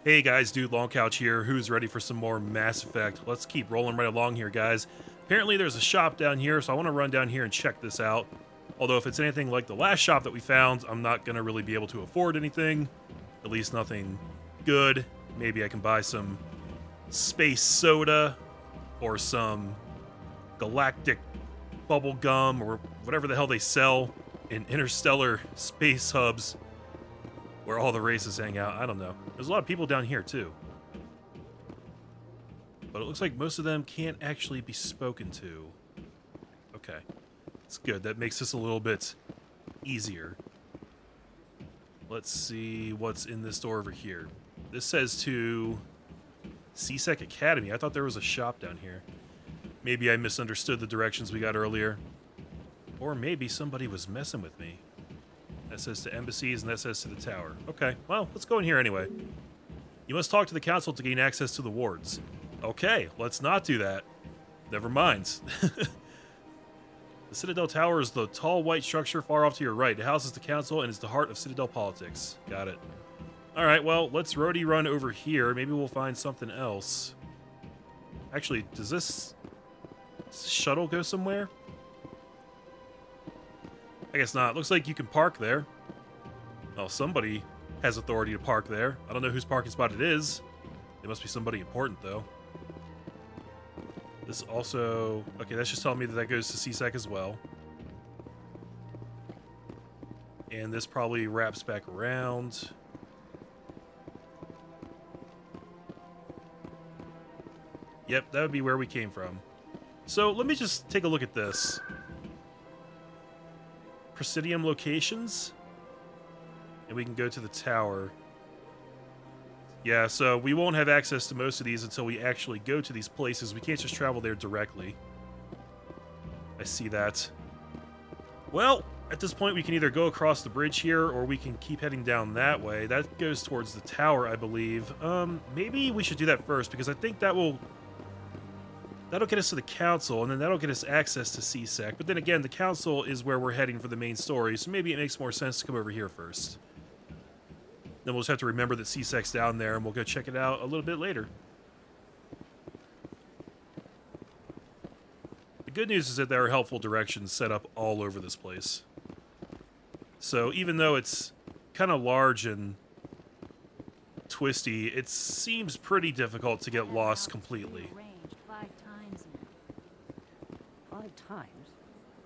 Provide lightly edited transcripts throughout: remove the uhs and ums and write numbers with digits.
Hey guys, Dude Long Couch here. Who's ready for some more Mass Effect? Let's keep rolling right along here, guys. Apparently there's a shop down here, so I want to run down here and check this out. Although if it's anything like the last shop that we found, I'm not going to really be able to afford anything. At least nothing good. Maybe I can buy some space soda or some galactic bubble gum or whatever the hell they sell in interstellar space hubs where all the races hang out. I don't know. There's a lot of people down here, too. But it looks like most of them can't actually be spoken to. Okay. It's good. That makes this a little bit easier. Let's see what's in this door over here. This says to CSEC Academy. I thought there was a shop down here. Maybe I misunderstood the directions we got earlier. Or maybe somebody was messing with me. That says to embassies, and that says to the tower. Okay, well, let's go in here anyway. You must talk to the council to gain access to the wards. Okay, let's not do that. Never mind. The Citadel Tower is the tall white structure far off to your right. It houses the council and is the heart of Citadel politics. Got it. Alright, well, let's roadie run over here. Maybe we'll find something else. Actually, does this shuttle go somewhere? I guess not. Looks like you can park there. Well, somebody has authority to park there. I don't know whose parking spot it is. It must be somebody important, though. This also... Okay, that's just telling me that that goes to CSEC as well. And this probably wraps back around. Yep, that would be where we came from. So, let me just take a look at this. Presidium locations, and we can go to the tower. Yeah, so we won't have access to most of these until we actually go to these places. We can't just travel there directly. I see that. Well, at this point we can either go across the bridge here or we can keep heading down that way. That goes towards the tower, I believe. Maybe we should do that first because I think that'll get us to the council, and then that'll get us access to CSEC. But then again, the council is where we're heading for the main story, so maybe it makes more sense to come over here first. Then we'll just have to remember that CSEC's down there, and we'll go check it out a little bit later. The good news is that there are helpful directions set up all over this place. So even though it's kind of large and twisty, it seems pretty difficult to get lost completely. 5 times?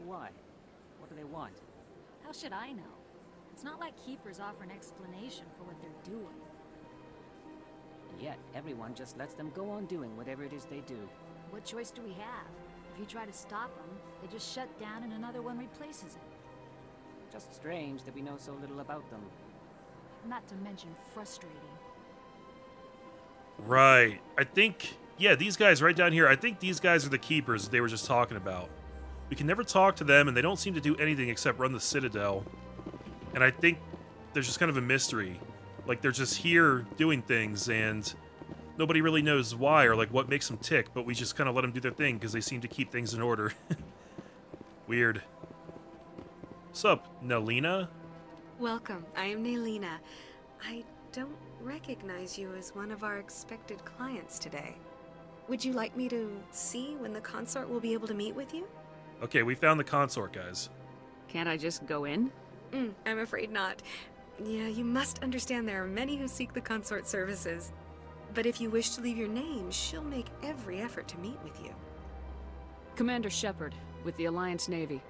Why? What do they want? How should I know? It's not like Keepers offer an explanation for what they're doing. And yet, everyone just lets them go on doing whatever it is they do. What choice do we have? If you try to stop them, they just shut down and another one replaces it. Just strange that we know so little about them. Not to mention frustrating. Right. I think... Yeah, these guys right down here, I think these guys are the Keepers they were just talking about. We can never talk to them, and they don't seem to do anything except run the Citadel. And I think there's just kind of a mystery. Like, they're just here doing things, and nobody really knows why or, like, what makes them tick, but we just kind of let them do their thing because they seem to keep things in order. Weird. What's up, Nelina? Welcome. I am Nelina. I don't recognize you as one of our expected clients today. Would you like me to see when the consort will be able to meet with you? Okay, we found the consort, guys. Can't I just go in? I'm afraid not. Yeah, you must understand there are many who seek the consort services. But if you wish to leave your name, she'll make every effort to meet with you. Commander Shepard, with the Alliance Navy.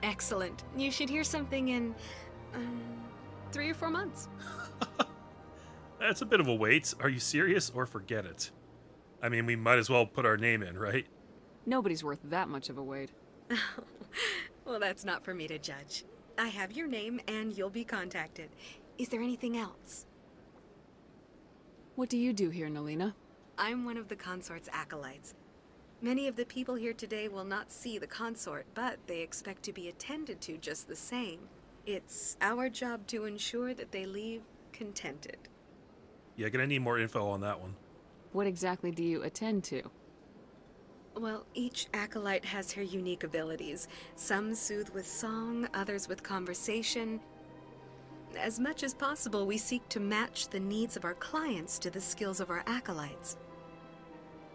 Excellent. You should hear something in, 3 or 4 months. That's a bit of a wait. Are you serious, or forget it? I mean, we might as well put our name in, right? Nobody's worth that much of a wait. Well, that's not for me to judge. I have your name, and you'll be contacted. Is there anything else? What do you do here, Nelina? I'm one of the consort's acolytes. Many of the people here today will not see the consort, but they expect to be attended to just the same. It's our job to ensure that they leave contented. Yeah, gonna need more info on that one. What exactly do you attend to? Well, each acolyte has her unique abilities. Some soothe with song, others with conversation. As much as possible, we seek to match the needs of our clients to the skills of our acolytes.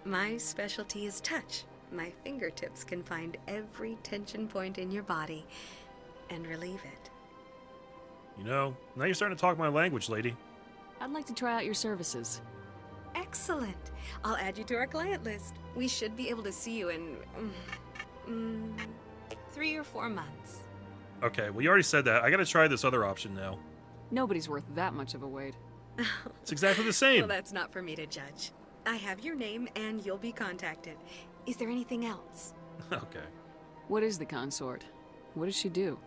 My specialty is touch. My fingertips can find every tension point in your body and relieve it. You know, now you're starting to talk my language, lady. I'd like to try out your services. Excellent. I'll add you to our client list. We should be able to see you in 3 or 4 months. Okay, well, you already said that. I gotta try this other option now. Nobody's worth that much of a wait. It's exactly the same. Well, that's not for me to judge. I have your name and you'll be contacted. Is there anything else? Okay. What is the Consort? What does she do?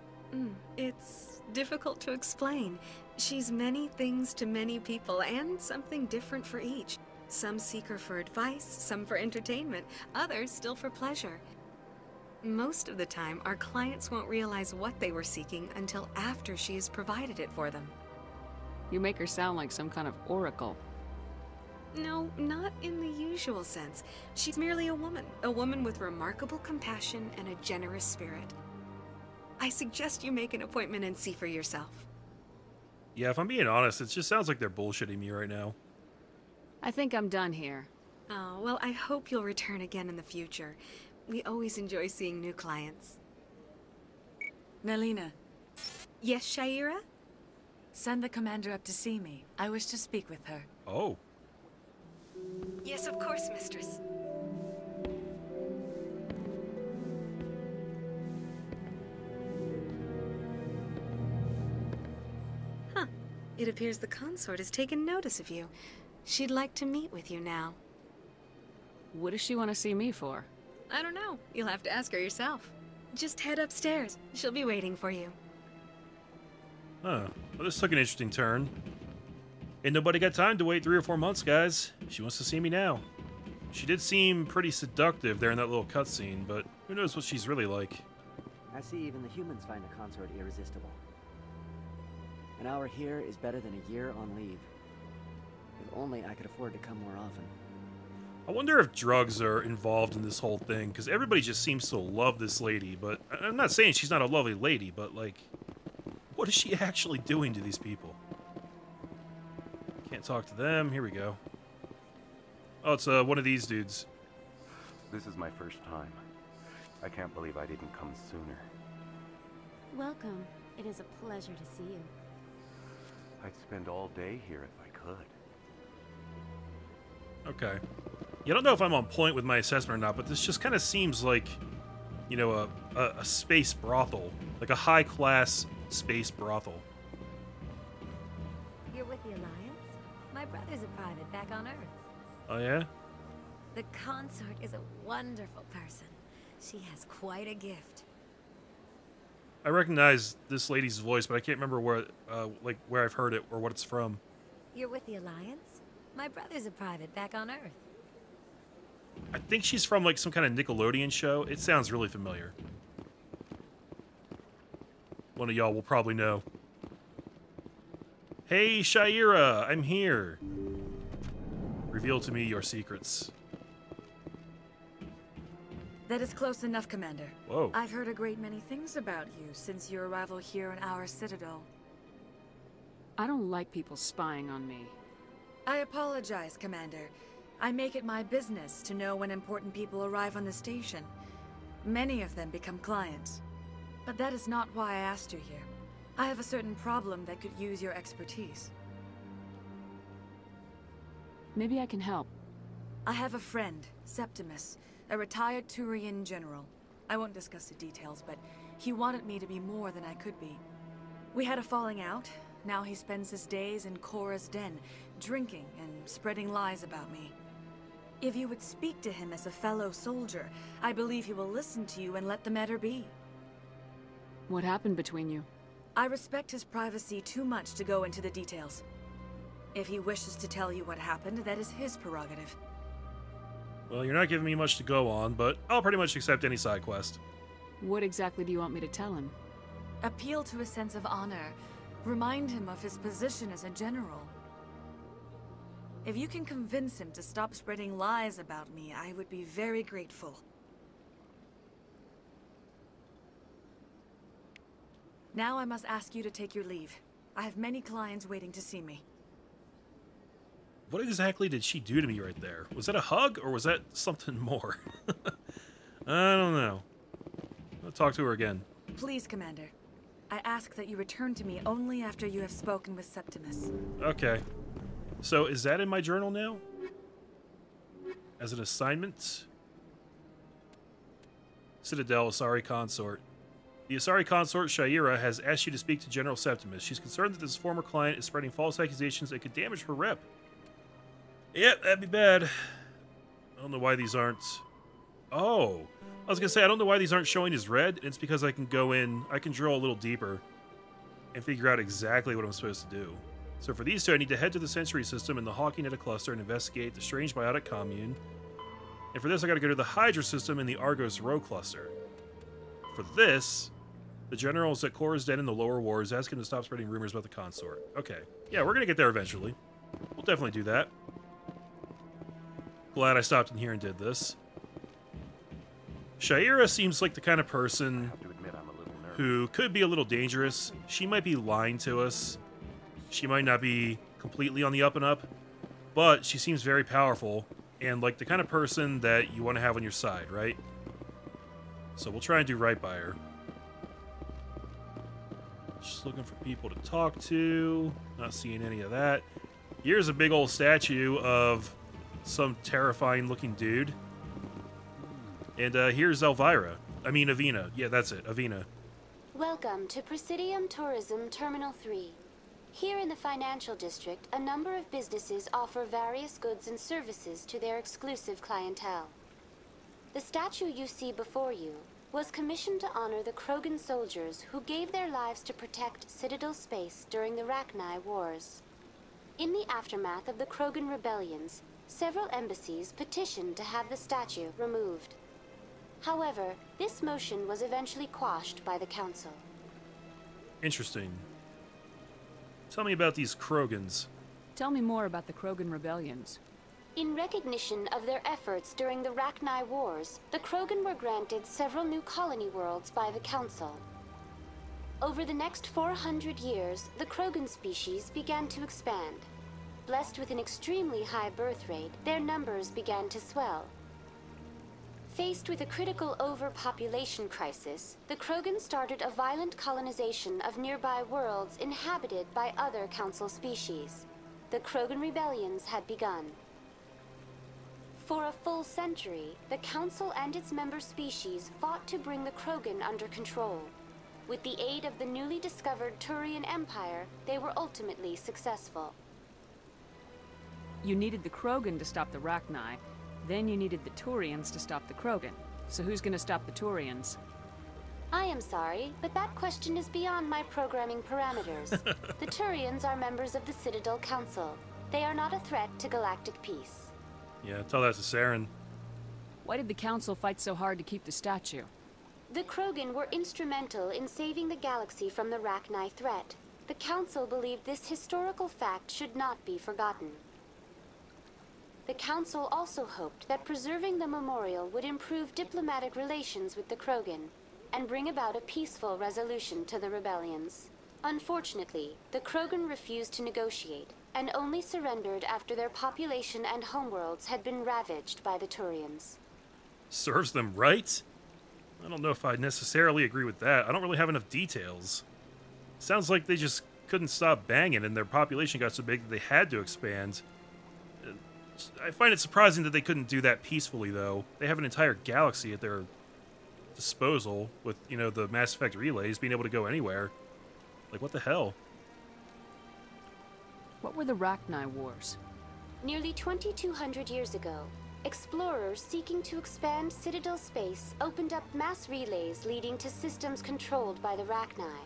It's difficult to explain. She's many things to many people and something different for each. Some seek her for advice, some for entertainment, others still for pleasure. Most of the time, our clients won't realize what they were seeking until after she has provided it for them. You make her sound like some kind of oracle. No, not in the usual sense. She's merely a woman with remarkable compassion and a generous spirit. I suggest you make an appointment and see for yourself. Yeah, if I'm being honest, it just sounds like they're bullshitting me right now. I think I'm done here. Oh, well, I hope you'll return again in the future. We always enjoy seeing new clients. Nelina, Yes, Sha'ira? send the commander up to see me. I wish to speak with her. Oh. Yes, of course, mistress. Huh. It appears the consort has taken notice of you. She'd like to meet with you now. What does she want to see me for? I don't know. You'll have to ask her yourself. Just head upstairs. She'll be waiting for you. Huh. Well, this took an interesting turn. Ain't nobody got time to wait 3 or 4 months, guys. She wants to see me now. She did seem pretty seductive there in that little cutscene, but who knows what she's really like. I see even the humans find the consort irresistible. An hour here is better than a year on leave. If only I could afford to come more often. I wonder if drugs are involved in this whole thing, because everybody just seems to love this lady, but I'm not saying she's not a lovely lady, but, like, what is she actually doing to these people? Can't talk to them. Here we go. Oh, it's one of these dudes. This is my first time. I can't believe I didn't come sooner. Welcome. It is a pleasure to see you. I'd spend all day here if I could. Okay. Yeah, I don't know if I'm on point with my assessment or not, but this just kind of seems like, you know, a space brothel. Like a high-class space brothel. You're with the Alliance? My brother's a private back on Earth. Oh, yeah? The consort is a wonderful person. She has quite a gift. I recognize this lady's voice, but I can't remember where, where I've heard it or what it's from. You're with the Alliance? My brother's a private back on Earth. I think she's from, like, some kind of Nickelodeon show. It sounds really familiar. One of y'all will probably know. Hey, Sha'ira, I'm here. Reveal to me your secrets. That is close enough, Commander. Whoa. I've heard a great many things about you since your arrival here in our citadel. I don't like people spying on me. I apologize, Commander. I make it my business to know when important people arrive on the station. Many of them become clients. But that is not why I asked you here. I have a certain problem that could use your expertise. Maybe I can help. I have a friend, Septimus, a retired Turian general. I won't discuss the details, but he wanted me to be more than I could be. We had a falling out. Now he spends his days in Korra's den, drinking and spreading lies about me. If you would speak to him as a fellow soldier, I believe he will listen to you and let the matter be. What happened between you? I respect his privacy too much to go into the details. If he wishes to tell you what happened, that is his prerogative. Well, you're not giving me much to go on, but I'll pretty much accept any side quest. What exactly do you want me to tell him? Appeal to his sense of honor. Remind him of his position as a general. If you can convince him to stop spreading lies about me, I would be very grateful. Now I must ask you to take your leave. I have many clients waiting to see me. What exactly did she do to me right there? Was that a hug, or was that something more? I don't know. I'll talk to her again. Please, Commander. I ask that you return to me only after you have spoken with Septimus. Okay. So, is that in my journal now? As an assignment? Citadel, Asari Consort. The Asari Consort, Sha'ira, has asked you to speak to General Septimus. She's concerned that this former client is spreading false accusations that could damage her rep. Yep, that'd be bad. I don't know why these aren't... Oh! I was gonna say, I don't know why these aren't showing as red. It's because I can go in, I can drill a little deeper and figure out exactly what I'm supposed to do. So for these two, I need to head to the Sensory System in the Hawking Netta Cluster and investigate the strange biotic commune. And for this, I gotta go to the Hydra System in the Argos Row Cluster. For this, the General is at Korra's Den in the Lower Wars, asking him to stop spreading rumors about the Consort. Okay. Yeah, we're gonna get there eventually. We'll definitely do that. Glad I stopped in here and did this. Sha'ira seems like the kind of person who could be a little dangerous. She might be lying to us. She might not be completely on the up and up, but she seems very powerful and like the kind of person that you want to have on your side, right? So we'll try and do right by her. Just looking for people to talk to. Not seeing any of that. Here's a big old statue of some terrifying looking dude. And here's Elvira. I mean, Avina. Yeah, that's it. Avina. Welcome to Presidium Tourism Terminal 3. Here in the financial district, a number of businesses offer various goods and services to their exclusive clientele. The statue you see before you was commissioned to honor the Krogan soldiers who gave their lives to protect Citadel space during the Rachni Wars. In the aftermath of the Krogan Rebellions, several embassies petitioned to have the statue removed. However, this motion was eventually quashed by the Council. Interesting. Tell me about these Krogans. Tell me more about the Krogan Rebellions. In recognition of their efforts during the Rachni Wars, the Krogan were granted several new colony worlds by the Council. Over the next 400 years, the Krogan species began to expand. Blessed with an extremely high birth rate, their numbers began to swell. Faced with a critical overpopulation crisis, the Krogan started a violent colonization of nearby worlds inhabited by other Council species. The Krogan Rebellions had begun. For a full century, the Council and its member species fought to bring the Krogan under control. With the aid of the newly discovered Turian Empire, they were ultimately successful. You needed the Krogan to stop the Rachni. Then you needed the Turians to stop the Krogan. So who's gonna stop the Turians? I am sorry, but that question is beyond my programming parameters. The Turians are members of the Citadel Council. They are not a threat to galactic peace. Yeah, tell that to Saren. Why did the Council fight so hard to keep the statue? The Krogan were instrumental in saving the galaxy from the Rachni threat. The Council believed this historical fact should not be forgotten. The Council also hoped that preserving the memorial would improve diplomatic relations with the Krogan and bring about a peaceful resolution to the rebellions. Unfortunately, the Krogan refused to negotiate and only surrendered after their population and homeworlds had been ravaged by the Turians. Serves them right? I don't know if I necessarily agree with that. I don't really have enough details. Sounds like they just couldn't stop banging and their population got so big that they had to expand. I find it surprising that they couldn't do that peacefully, though. They have an entire galaxy at their disposal with, you know, the Mass Effect relays being able to go anywhere. Like, what the hell? What were the Rachni Wars? Nearly 2,200 years ago, explorers seeking to expand Citadel space opened up mass relays leading to systems controlled by the Rachni.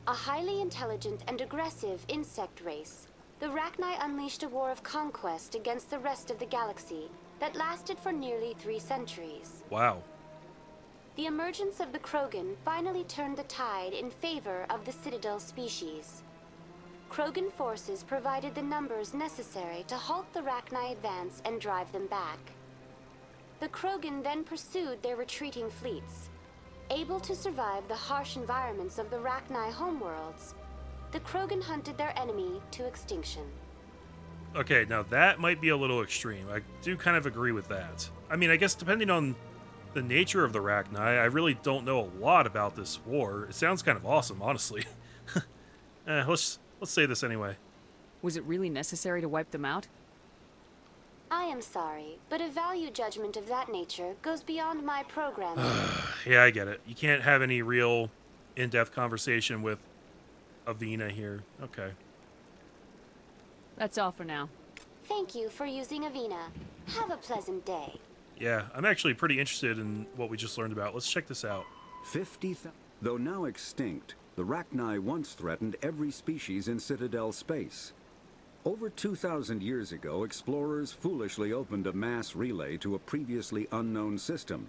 A highly intelligent and aggressive insect race, the Rachni unleashed a war of conquest against the rest of the galaxy that lasted for nearly 3 centuries. Wow. The emergence of the Krogan finally turned the tide in favor of the Citadel species. Krogan forces provided the numbers necessary to halt the Rachni advance and drive them back. The Krogan then pursued their retreating fleets. Able to survive the harsh environments of the Rachni homeworlds, the Krogan hunted their enemy to extinction. Okay, now that might be a little extreme. I do kind of agree with that. I mean, I guess depending on the nature of the Rachni, I really don't know a lot about this war. It sounds kind of awesome, honestly. Let's say this anyway. Was it really necessary to wipe them out? I am sorry, but a value judgment of that nature goes beyond my programming. Yeah, I get it. You can't have any real in-depth conversation with Avina here. Okay. That's all for now. Thank you for using Avina. Have a pleasant day. Yeah, I'm actually pretty interested in what we just learned about. Let's check this out. 50,000. Though now extinct, the Rachni once threatened every species in Citadel space. Over 2,000 years ago, explorers foolishly opened a mass relay to a previously unknown system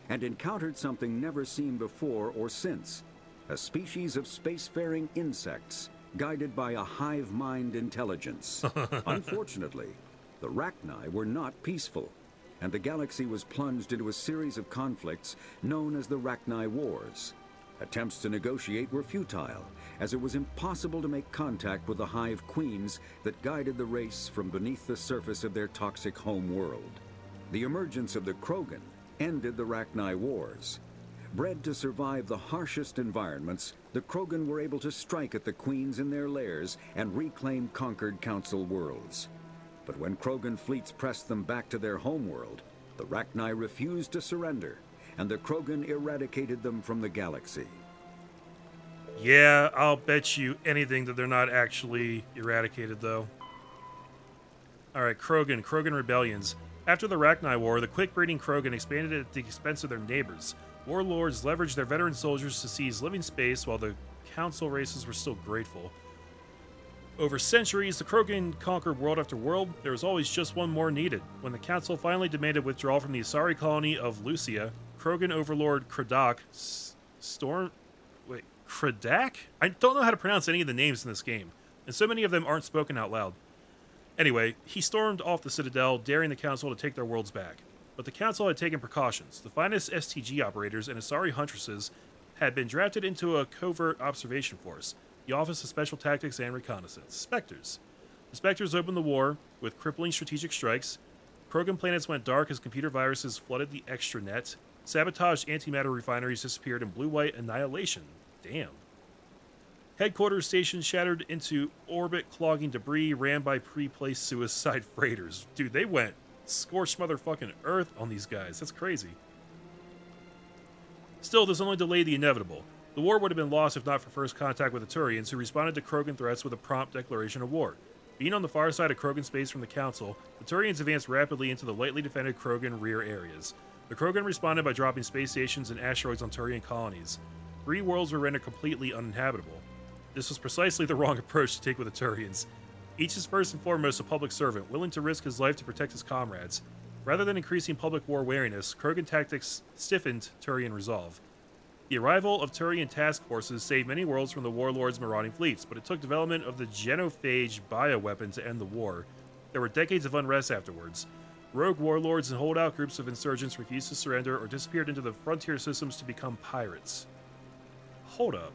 and encountered something never seen before or since, a species of spacefaring insects guided by a hive mind intelligence. Unfortunately, the Rachni were not peaceful, and the galaxy was plunged into a series of conflicts known as the Rachni Wars. Attempts to negotiate were futile, as it was impossible to make contact with the hive queens that guided the race from beneath the surface of their toxic home world. The emergence of the Krogan ended the Rachni Wars. Bred to survive the harshest environments, the Krogan were able to strike at the queens in their lairs and reclaim conquered Council worlds. But when Krogan fleets pressed them back to their homeworld, the Rachni refused to surrender, and the Krogan eradicated them from the galaxy. Yeah, I'll bet you anything that they're not actually eradicated, though. Alright, Krogan Rebellions. After the Rachni War, the quick-breeding Krogan expanded at the expense of their neighbors. Warlords leveraged their veteran soldiers to seize living space, while the Council races were still grateful. Over centuries, the Krogan conquered world after world. There was always just one more needed. When the Council finally demanded withdrawal from the Asari colony of Lucia, Krogan overlord Kradak Kradak? I don't know how to pronounce any of the names in this game, and so many of them aren't spoken out loud. Anyway, he stormed off the Citadel, daring the Council to take their worlds back. But the Council had taken precautions. The finest STG operators and Asari huntresses had been drafted into a covert observation force, the Office of Special Tactics and Reconnaissance, Spectres. The Spectres opened the war with crippling strategic strikes. Krogan planets went dark as computer viruses flooded the extranet. Sabotaged antimatter refineries disappeared in blue-white annihilation. Damn. Headquarters stations shattered into orbit-clogging debris ran by pre-placed suicide freighters. Dude, they went scorched motherfucking earth on these guys. That's crazy. Still, this only delayed the inevitable. The war would have been lost if not for first contact with the Turians, who responded to Krogan threats with a prompt declaration of war. Being on the far side of Krogan space from the Council, the Turians advanced rapidly into the lightly defended Krogan rear areas. The Krogan responded by dropping space stations and asteroids on Turian colonies. 3 worlds were rendered completely uninhabitable. This was precisely the wrong approach to take with the Turians. Each is first and foremost a public servant, willing to risk his life to protect his comrades. Rather than increasing public war wariness, Krogan tactics stiffened Turian resolve. The arrival of Turian task forces saved many worlds from the warlords' marauding fleets, but it took development of the genophage bioweapon to end the war. There were decades of unrest afterwards. Rogue warlords and holdout groups of insurgents refused to surrender or disappeared into the frontier systems to become pirates. Hold up.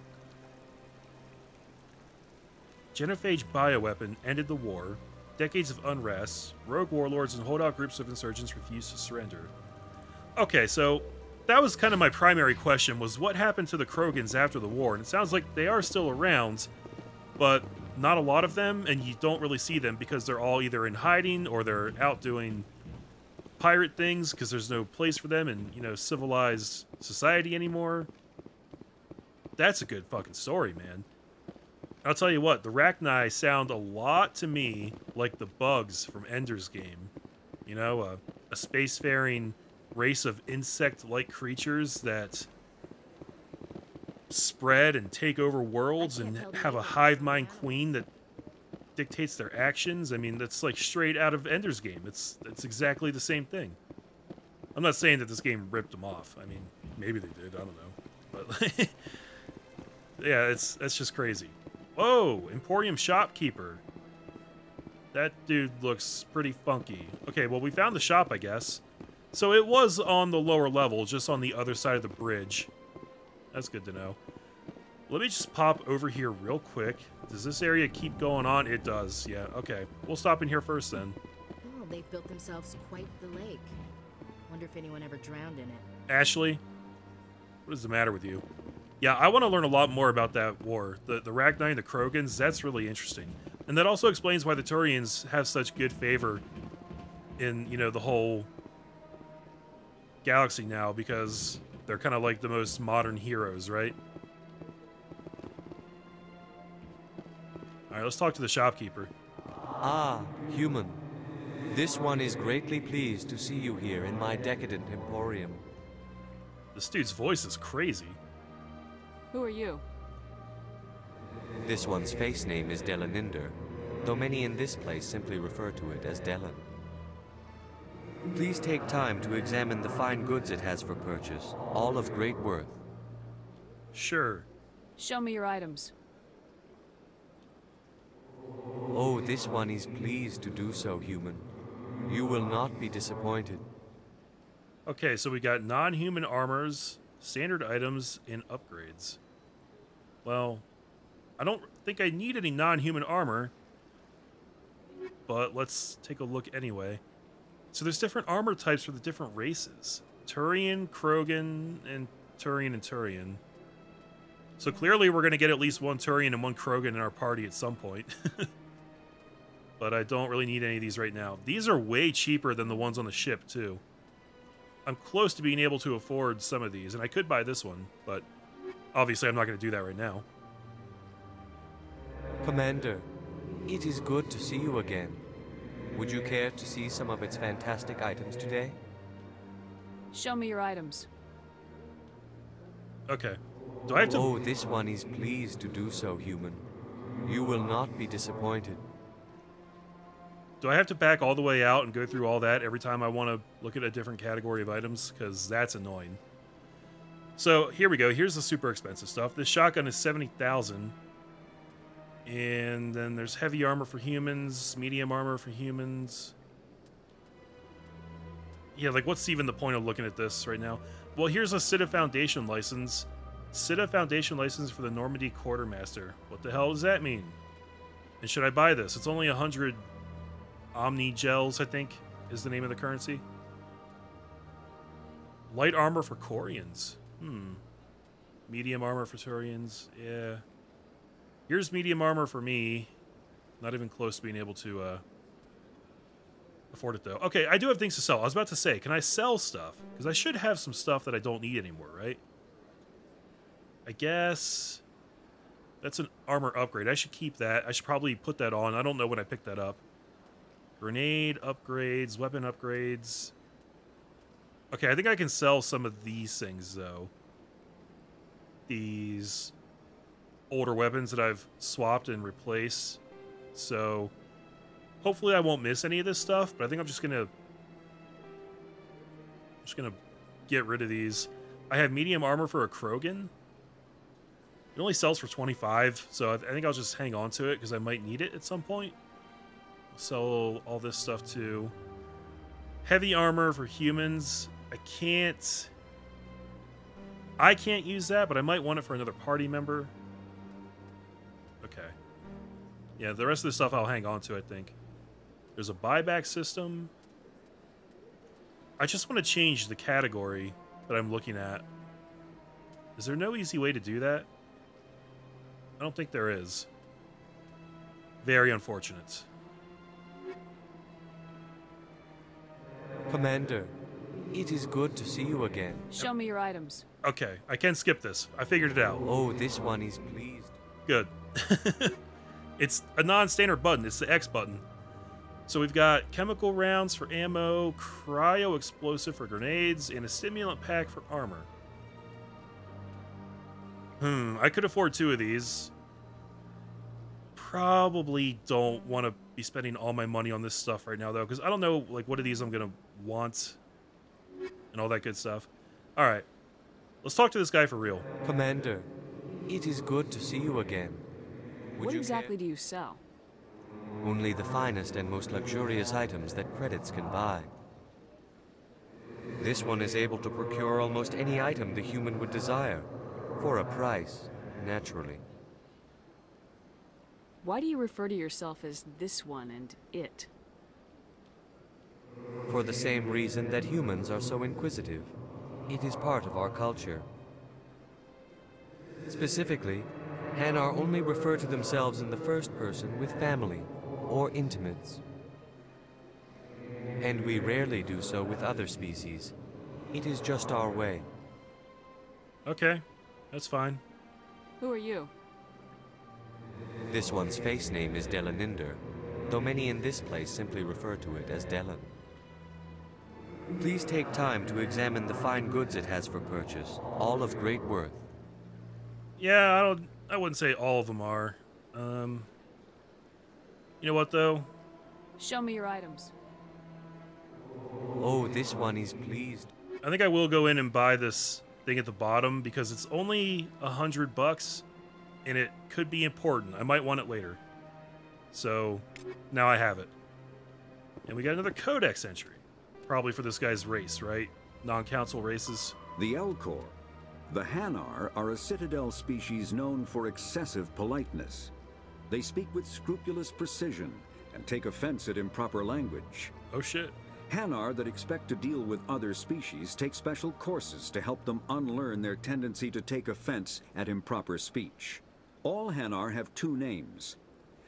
Genophage bioweapon ended the war. Decades of unrest. Rogue warlords and holdout groups of insurgents refused to surrender. Okay, so that was kind of my primary question, was what happened to the Krogans after the war? And it sounds like they are still around, but not a lot of them, and you don't really see them because they're all either in hiding or they're out doing pirate things because there's no place for them in, civilized society anymore. That's a good fucking story, man. I'll tell you what, the Rachni sound a lot to me like the bugs from Ender's Game. A spacefaring race of insect-like creatures that spread and take over worlds and have a hive mind queen that dictates their actions. I mean, that's like straight out of Ender's Game. It's exactly the same thing. I'm not saying that this game ripped them off. I mean, maybe they did. I don't know. But yeah, that's just crazy. Whoa, Emporium Shopkeeper. That dude looks pretty funky. Okay, well, we found the shop, I guess. So it was on the lower level, just on the other side of the bridge. That's good to know. Let me just pop over here real quick. Does this area keep going on? It does, yeah. Okay, we'll stop in here first then. Oh, they've built themselves quite the lake. Wonder if anyone ever drowned in it. Ashley, what is the matter with you? Yeah, I want to learn a lot more about that war. The Rachni and the Krogans, that's really interesting. And that also explains why the Turians have such good favor in, you know, the whole galaxy now, because they're kind of like the most modern heroes, right? Alright, let's talk to the shopkeeper. Ah, human. This one is greatly pleased to see you here in my decadent emporium. This dude's voice is crazy. Who are you? This one's face name is Delaninder, though many in this place simply refer to it as Delan. Please take time to examine the fine goods it has for purchase, all of great worth. Sure. Show me your items. Oh, this one is pleased to do so, human. You will not be disappointed. Okay, so we got non-human armors, standard items, and upgrades. Well, I don't think I need any non-human armor, but let's take a look anyway. So there's different armor types for the different races. Turian, Krogan, and Turian. So clearly we're going to get at least one Turian and one Krogan in our party at some point. But I don't really need any of these right now. These are way cheaper than the ones on the ship, too. I'm close to being able to afford some of these, and I could buy this one, but obviously I'm not going to do that right now. Commander, it is good to see you again. Would you care to see some of its fantastic items today? Show me your items. Okay. Do I have to... Oh, this one is pleased to do so, human. You will not be disappointed. Do I have to back all the way out and go through all that every time I want to look at a different category of items? Because that's annoying. So, here we go. Here's the super expensive stuff. This shotgun is 70,000. And then there's heavy armor for humans, medium armor for humans. Yeah, like, what's even the point of looking at this right now? Well, here's a Citta Foundation license. Citta Foundation license for the Normandy Quartermaster. What the hell does that mean? And should I buy this? It's only 100... Omni Gels, I think, is the name of the currency. Light armor for Corians. Medium armor for Turians. Yeah. Here's medium armor for me. Not even close to being able to afford it, though. Okay, I do have things to sell. I was about to say, can I sell stuff? Because I should have some stuff that I don't need anymore, right? I guess... That's an armor upgrade. I should keep that. I should probably put that on. I don't know when I picked that up. Grenade upgrades, weapon upgrades. Okay, I think I can sell some of these things, though. These older weapons that I've swapped and replaced. So, hopefully I won't miss any of this stuff, but I think I'm just gonna get rid of these. I have medium armor for a Krogan. It only sells for 25, so I think I'll just hang on to it, because I might need it at some point. Sell all this stuff too. Heavy armor for humans. I can't use that, but I might want it for another party member. Okay. Yeah, the rest of the stuff I'll hang on to, I think. There's a buyback system. I just want to change the category that I'm looking at. Is there no easy way to do that? I don't think there is. Very unfortunate. Commander, it is good to see you again. Show me your items. Okay, I can skip this. I figured it out. Oh, this one is pleased. Good. It's a non-standard button. It's the X button. So we've got chemical rounds for ammo, cryo explosive for grenades, and a stimulant pack for armor. I could afford 2 of these. Probably don't want to be spending all my money on this stuff right now, though, because I don't know, like, what of these I'm going to want and all that good stuff. All right. Let's talk to this guy for real. Commander, it is good to see you again. What exactly do you sell? Only the finest and most luxurious items that credits can buy. This one is able to procure almost any item the human would desire, for a price naturally. Why do you refer to yourself as this one and it? For the same reason that humans are so inquisitive. It is part of our culture. Specifically, Hanar only refer to themselves in the first person with family or intimates. And we rarely do so with other species. It is just our way. Okay, that's fine. Who are you? This one's face name is Delaninder, though many in this place simply refer to it as Delan. Please take time to examine the fine goods it has for purchase, all of great worth. Yeah, I wouldn't say all of them are. You know what, though? Show me your items. Oh, this one is pleased. I think I will go in and buy this thing at the bottom because it's only $100 and it could be important. I might want it later. So now I have it. And we got another codex entry. Probably for this guy's race, right? Non-council races. The Elcor. The Hanar are a citadel species known for excessive politeness. They speak with scrupulous precision and take offense at improper language. Oh shit. Hanar that expect to deal with other species take special courses to help them unlearn their tendency to take offense at improper speech. All Hanar have two names.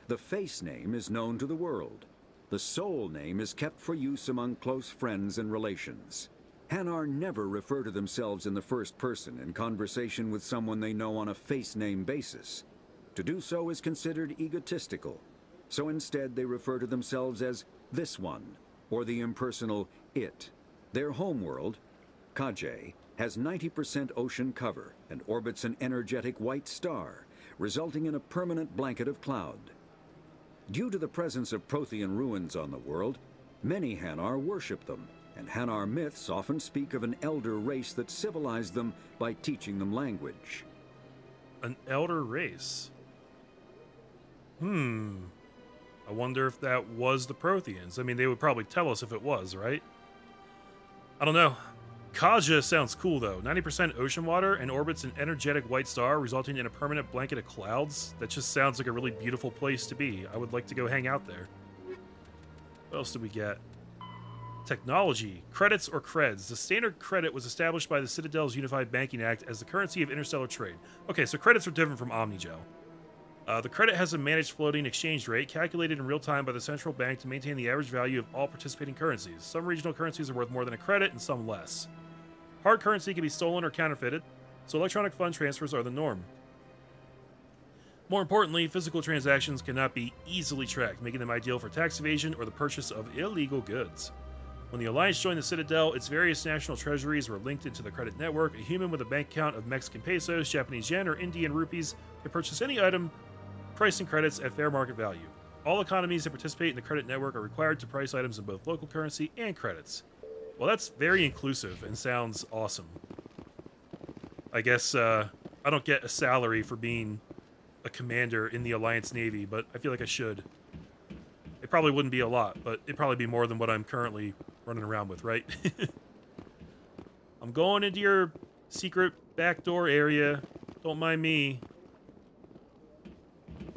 The face name is known to the world. The soul name is kept for use among close friends and relations. Hanar never refer to themselves in the first person in conversation with someone they know on a face name basis. To do so is considered egotistical. So instead they refer to themselves as this one, or the impersonal it. Their homeworld, Kaje, has 90% ocean cover and orbits an energetic white star, resulting in a permanent blanket of cloud. Due to the presence of Prothean ruins on the world, many Hanar worship them, and Hanar myths often speak of an elder race that civilized them by teaching them language. An elder race? I wonder if that was the Protheans. I mean, they would probably tell us if it was, right? I don't know. Kaja sounds cool, though. 90% ocean water and orbits an energetic white star, resulting in a permanent blanket of clouds. That just sounds like a really beautiful place to be. I would like to go hang out there. What else did we get? Technology. Credits or creds. The standard credit was established by the Citadel's Unified Banking Act as the currency of interstellar trade. Okay, so credits are different from Omnigel. The credit has a managed floating exchange rate calculated in real time by the central bank to maintain the average value of all participating currencies. Some regional currencies are worth more than a credit and some less. Hard currency can be stolen or counterfeited, so electronic fund transfers are the norm. More importantly, physical transactions cannot be easily tracked, making them ideal for tax evasion or the purchase of illegal goods. When the Alliance joined the Citadel, its various national treasuries were linked into the credit network. A human with a bank account of Mexican pesos, Japanese yen, or Indian rupees can purchase any item priced in credits at fair market value. All economies that participate in the credit network are required to price items in both local currency and credits. Well, that's very inclusive and sounds awesome. I guess I don't get a salary for being a commander in the Alliance Navy, but I feel like I should. It probably wouldn't be a lot, but it'd probably be more than what I'm currently running around with, right? I'm going into your secret backdoor area. Don't mind me.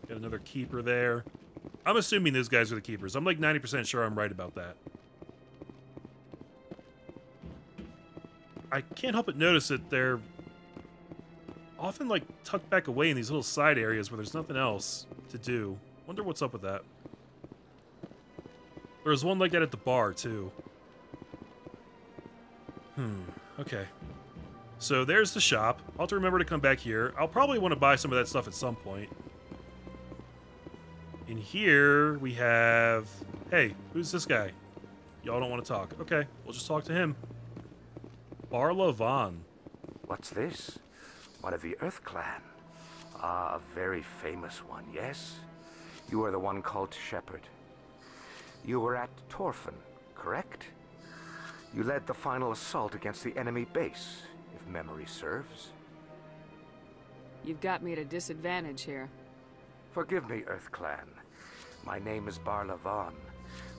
Got another keeper there. I'm assuming those guys are the keepers. I'm like 90% sure I'm right about that. I can't help but notice that they're often like tucked back away in these little side areas where there's nothing else to do. Wonder what's up with that. There was one like that at the bar too. Okay. So there's the shop. I'll have to remember to come back here. I'll probably want to buy some of that stuff at some point. In here, we have... Hey, who's this guy? Y'all don't want to talk. Okay, we'll just talk to him. Barla Von. What's this? One of the Earth Clan. Ah, a very famous one, yes? You are the one called Shepard. You were at Torfan, correct? You led the final assault against the enemy base, if memory serves. You've got me at a disadvantage here. Forgive me, Earth Clan. My name is Barla Von.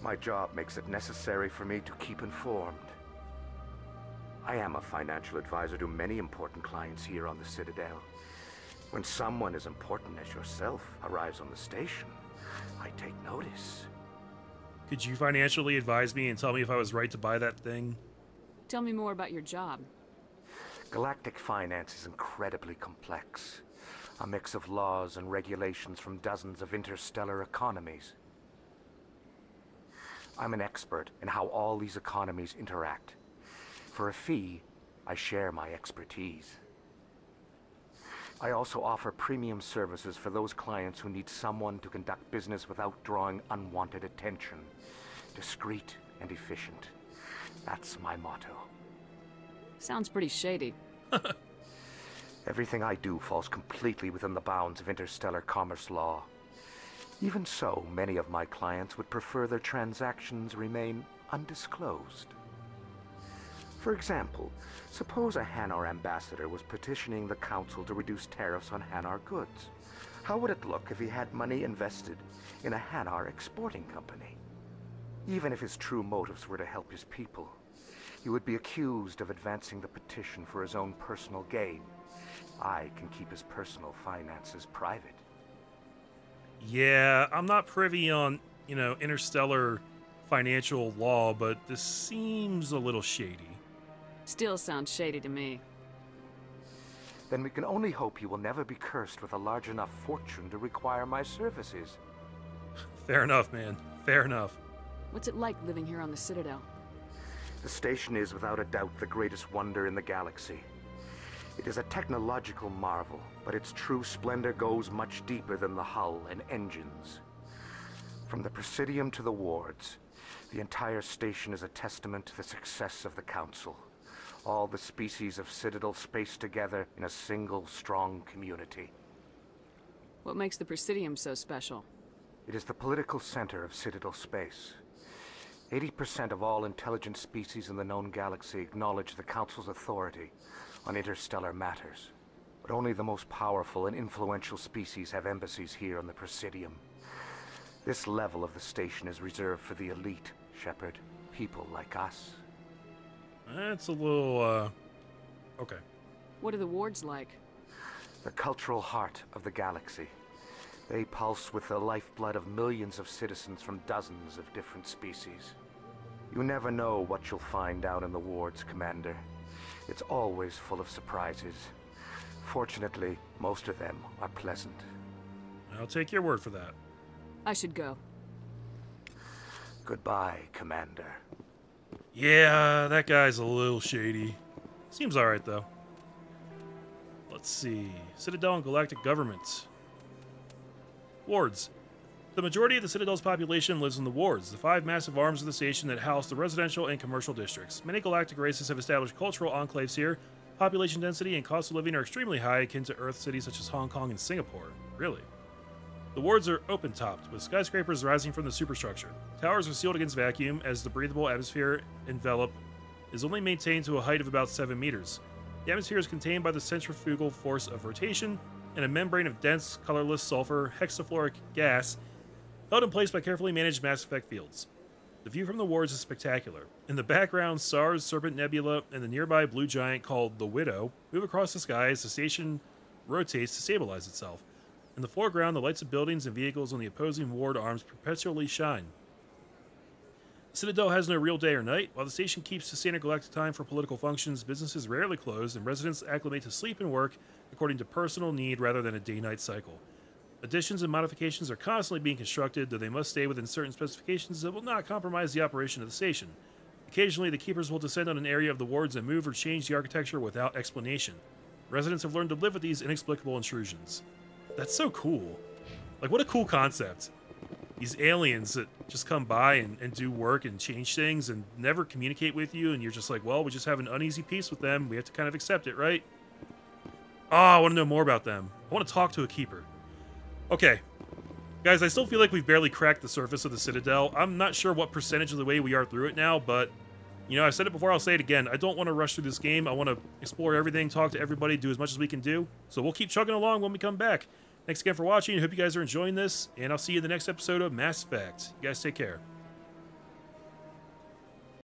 My job makes it necessary for me to keep informed. I am a financial advisor to many important clients here on the Citadel. When someone as important as yourself arrives on the station, I take notice. Could you financially advise me and tell me if I was right to buy that thing? Tell me more about your job. Galactic finance is incredibly complex. A mix of laws and regulations from dozens of interstellar economies. I'm an expert in how all these economies interact. For a fee, I share my expertise. I also offer premium services for those clients who need someone to conduct business without drawing unwanted attention. Discreet and efficient. That's my motto. Sounds pretty shady. Everything I do falls completely within the bounds of interstellar commerce law. Even so, many of my clients would prefer their transactions remain undisclosed. For example, suppose a Hanar ambassador was petitioning the Council to reduce tariffs on Hanar goods. How would it look if he had money invested in a Hanar exporting company? Even if his true motives were to help his people, he would be accused of advancing the petition for his own personal gain. I can keep his personal finances private. Yeah, I'm not privy on, interstellar financial law, but this seems a little shady. Still sounds shady to me. Then we can only hope you will never be cursed with a large enough fortune to require my services. Fair enough, man. Fair enough. What's it like living here on the Citadel? The station is without a doubt the greatest wonder in the galaxy. It is a technological marvel, but its true splendor goes much deeper than the hull and engines. From the Presidium to the wards, the entire station is a testament to the success of the Council. All the species of Citadel spaced together in a single, strong community. What makes the Presidium so special? It is the political center of Citadel space. 80% of all intelligent species in the known galaxy acknowledge the Council's authority on interstellar matters. But only the most powerful and influential species have embassies here on the Presidium. This level of the station is reserved for the elite, Shepard. People like us. That's a little, okay. What are the wards like? The cultural heart of the galaxy. They pulse with the lifeblood of millions of citizens from dozens of different species. You never know what you'll find out in the wards, Commander. It's always full of surprises. Fortunately, most of them are pleasant. I'll take your word for that. I should go. Goodbye, Commander. Yeah, that guy's a little shady. Seems alright, though. Let's see. Citadel and Galactic Government. Wards. The majority of the Citadel's population lives in the wards, the 5 massive arms of the station that house the residential and commercial districts. Many galactic races have established cultural enclaves here. Population density and cost of living are extremely high, akin to Earth cities such as Hong Kong and Singapore. Really? The wards are open-topped, with skyscrapers rising from the superstructure. Towers are sealed against vacuum, as the breathable atmosphere envelope is only maintained to a height of about 7 meters. The atmosphere is contained by the centrifugal force of rotation, and a membrane of dense, colorless sulfur hexafluoric gas held in place by carefully managed mass effect fields. The view from the wards is spectacular. In the background, SARS, Serpent Nebula, and the nearby blue giant called the Widow move across the sky as the station rotates to stabilize itself. In the foreground, the lights of buildings and vehicles on the opposing ward arms perpetually shine. The Citadel has no real day or night. While the station keeps to standard galactic time for political functions, businesses rarely close, and residents acclimate to sleep and work according to personal need rather than a day-night cycle. Additions and modifications are constantly being constructed, though they must stay within certain specifications that will not compromise the operation of the station. Occasionally, the Keepers will descend on an area of the wards and move or change the architecture without explanation. Residents have learned to live with these inexplicable intrusions. That's so cool. Like, what a cool concept. These aliens that just come by and do work and change things and never communicate with you, and you're just like, well, we just have an uneasy peace with them. We have to kind of accept it, right? Oh, I want to know more about them. I want to talk to a Keeper. Okay. Guys, I still feel like we've barely cracked the surface of the Citadel. I'm not sure what percentage of the way we are through it now, but, you know, I've said it before, I'll say it again. I don't want to rush through this game. I want to explore everything, talk to everybody, do as much as we can do. So we'll keep chugging along when we come back. Thanks again for watching. I hope you guys are enjoying this, and I'll see you in the next episode of Mass Effect. You guys take care.